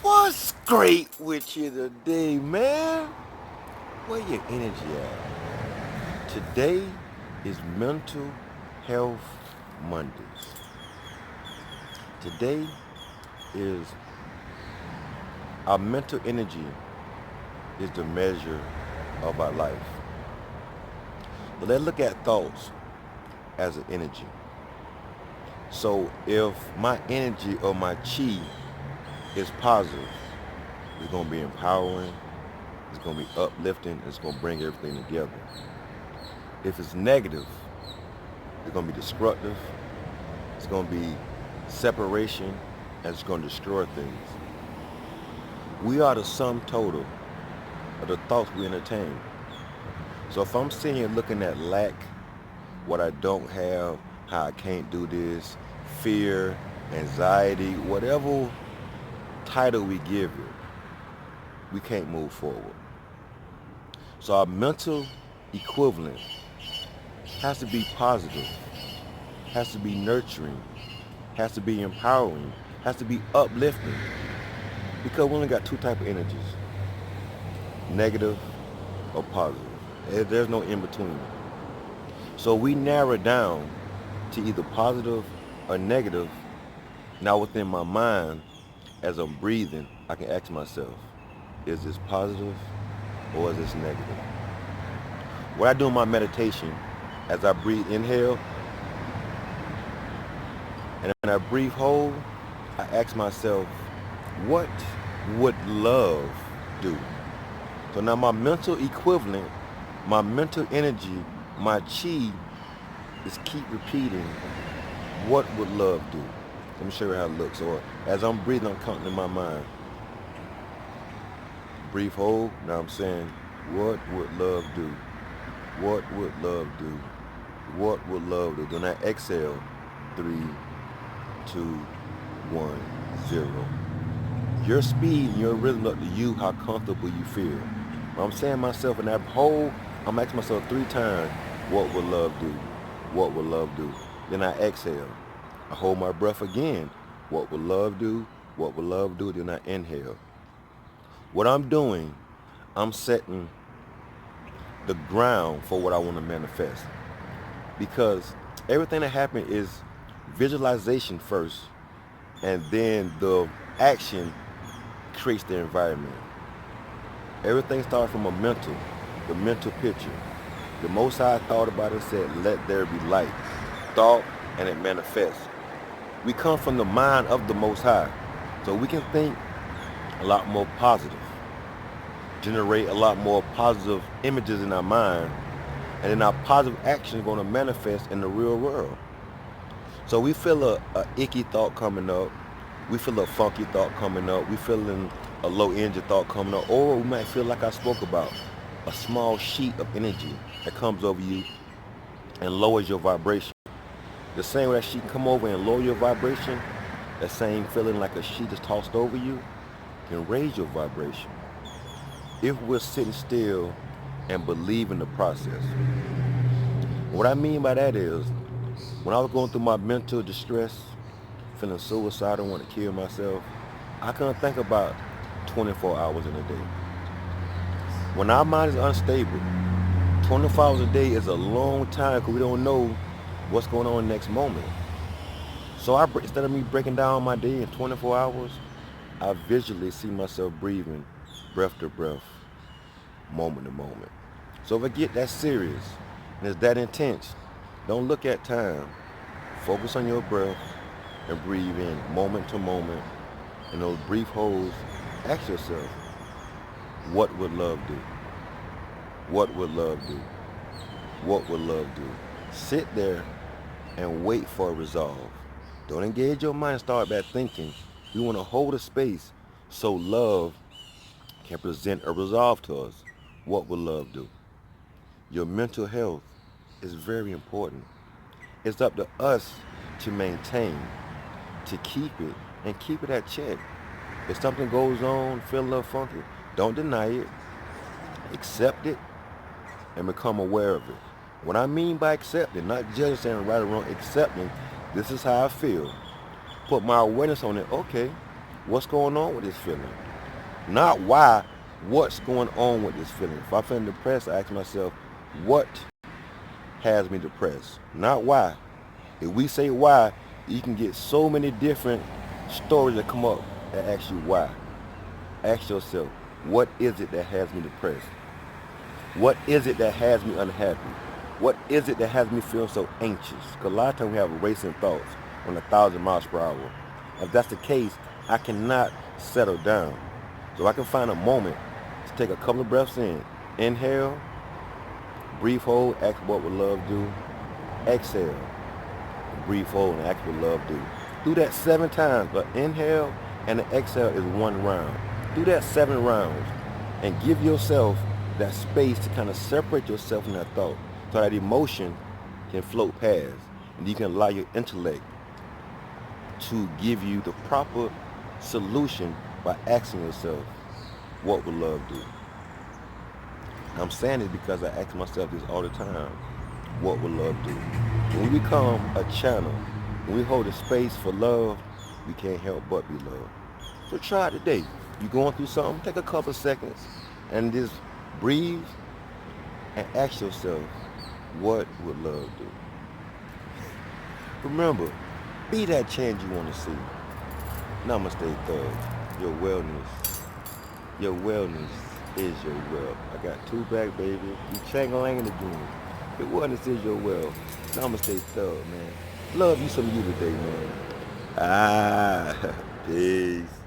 What's great with you today, man? Where your energy at? Today is Mental Health Mondays. Today is our mental energy is the measure of our life. But let's look at thoughts as an energy. So if my energy or my chi is positive, it's going to be empowering, it's going to be uplifting, it's going to bring everything together. If it's negative, it's going to be destructive, it's going to be separation, and it's going to destroy things. We are the sum total of the thoughts we entertain. So if I'm sitting here looking at lack, what I don't have, how I can't do this, fear, anxiety, whatever title we give it, we can't move forward. So our mental equivalent has to be positive, has to be nurturing, has to be empowering, has to be uplifting. Because we only got two types of energies, negative or positive. There's no in between. So we narrow it down to either positive or negative. Now within my mind, as I'm breathing, I can ask myself, is this positive or is this negative? What I do in my meditation, as I breathe inhale and I breathe hold, I ask myself, what would love do? So now my mental equivalent, my mental energy, my chi is keep repeating, what would love do? Let me show you how it looks. So as I'm breathing, I'm counting in my mind. Breathe hold. Now I'm saying, what would love do? What would love do? What would love do? Then I exhale. 3, 2, 1, 0. Your speed and your rhythm up to you, how comfortable you feel. When I'm saying myself in that hold, I'm asking myself 3 times, what would love do? What would love do? Then I exhale. I hold my breath again. What will love do? What will love do? Then I inhale. What I'm doing, I'm setting the ground for what I want to manifest. Because everything that happens is visualization first, and then the action creates the environment. Everything starts from the mental picture. The Most High thought about it and said, let there be light. Thought, and it manifests. We come from the mind of the Most High. So we can think a lot more positive, generate a lot more positive images in our mind, and then our positive action is going to manifest in the real world. So we feel a icky thought coming up, we feel a funky thought coming up, we feeling a low energy thought coming up, or we might feel like I spoke about, a small sheet of energy that comes over you and lowers your vibration. The same way that sheet can come over and lower your vibration, that same feeling like a sheet is tossed over you can raise your vibration. If we're sitting still and believe in the process. What I mean by that is, when I was going through my mental distress, feeling suicidal, wanting to kill myself, I couldn't think about 24 hours in a day. When our mind is unstable, 24 hours a day is a long time because we don't know what's going on next moment. So instead of me breaking down my day in 24 hours, I visually see myself breathing breath to breath, moment to moment. So if I get that serious and it's that intense, don't look at time. Focus on your breath and breathe in moment to moment. And those brief holds, ask yourself, what would love do? What would love do? What would love do? Sit there and wait for a resolve. Don't engage your mind and start back thinking. We want to hold a space so love can present a resolve to us. What will love do? Your mental health is very important. It's up to us to maintain, to keep it, and keep it at check. If something goes on, feel a little funky, don't deny it. Accept it and become aware of it. What I mean by accepting, not just saying right or wrong, accepting, this is how I feel. Put my awareness on it. Okay, What's going on with this feeling? Not why, what's going on with this feeling. If I'm feeling depressed, I ask myself, what has me depressed? Not why. If we say why, you can get so many different stories that come up that ask you why. Ask yourself, what is it that has me depressed? What is it that has me unhappy? What is it that has me feel so anxious? Because a lot of times we have racing thoughts on 1,000 miles per hour. If that's the case, I cannot settle down. So I can find a moment to take a couple of breaths in. Inhale, breathe, hold, ask what would love do. Exhale, breathe, hold, and ask what love do. Do that 7 times, but inhale and the exhale is 1 round. Do that 7 rounds and give yourself that space to kind of separate yourself from that thought so that emotion can float past and you can allow your intellect to give you the proper solution by asking yourself, what would love do? I'm saying it because I ask myself this all the time. What would love do? When we become a channel, when we hold a space for love, we can't help but be loved. So try it today. You're going through something, take a couple seconds and just breathe and ask yourself, what would love do? Remember, be that change you want to see. Namaste, Thug. Your wellness is your wealth. I got 2 back, baby. You chang-a-lang again. Your wellness is your wealth. Namaste, Thug, man. Love you some you today, man. Peace.